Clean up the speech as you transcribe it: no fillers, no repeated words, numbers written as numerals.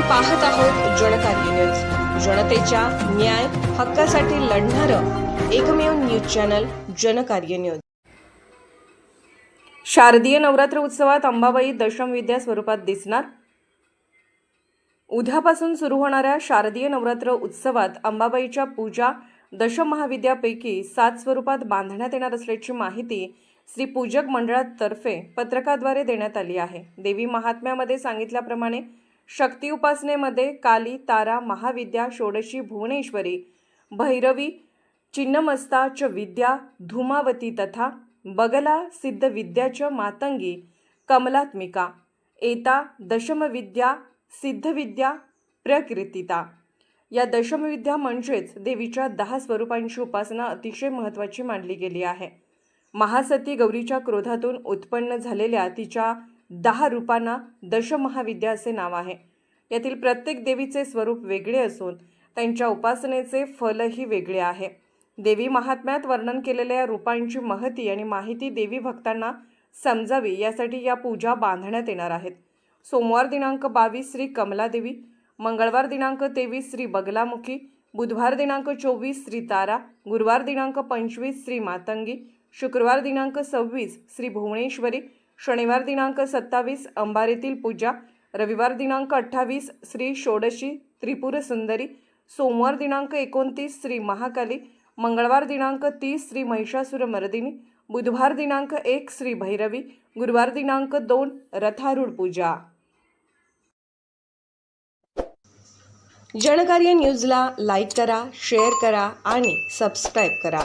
पाहत आहोत जनकार्य न्यूज, जनतेच्या न्याय हक्कासाठी लढणारं एकमेव न्यूज चॅनल जनकार्य न्यूज। शारदीय नवरात्र उत्सवात अंबाबाई दशमविद्या स्वरूपात दिसणार। उद्यापासून सुरू होणाऱ्या शारदीय नवरात्र उत्सवात अंबाबाईच्या पूजा दशमहाविद्यापैकी 7 स्वरूपात बांधण्यात येणार असल्याची माहिती श्री पूजक मंडळातर्फे पत्रकाद्वारे देण्यात आली आहे। देवी महात्म्यामध्ये सांगितल्याप्रमाणे शक्ती उपासनेमध्ये काली, तारा, महाविद्या, षोडशी, भुवनेश्वरी, भैरवी, चिन्नमस्ता च विद्या, धूमावती तथा बगला सिद्धविद्या च मातंगी कमलात्मिका एता दशमविद्या सिद्धविद्या प्रकृतिता। या दशमविद्या म्हणजेच देवीच्या 10 स्वरूपांची उपासना अतिशय महत्त्वाची मानली गेली आहे। महासती गौरीच्या क्रोधातून उत्पन्न झालेल्या तिच्या 10 रूपांना दशमहाविद्या असे नाव आहे। यातील प्रत्येक देवीचे स्वरूप वेगळे असून त्यांच्या उपासनेचे फलही वेगळे आहे। देवी महात्म्यात वर्णन केलेल्या या रूपांची महती आणि माहिती देवी भक्तांना समजावी यासाठी या पूजा बांधण्यात येणार आहेत। सोमवार दिनांक 22 श्री कमलादेवी, मंगळवार दिनांक 23 श्री बगलामुखी, बुधवार दिनांक 24 श्री तारा, गुरुवार दिनांक 25 श्री मातंगी, शुक्रवार दिनांक 26 श्री भुवनेश्वरी, शनिवार दिनांक 27 अंबारीतील पूजा, रविवार दिनांक 28 श्री षोडशी त्रिपुर सुंदरी, सोमवार दिनांक 29 श्री महाकाली, मंगळवार दिनांक 30 श्री महिषासुरमर्दिनी, बुधवार दिनांक 1 श्री भैरवी, गुरुवार दिनांक 2 रथारूढ पूजा। जनकार्य न्यूजला लाईक करा, शेअर करा आणि सबस्क्राईब करा।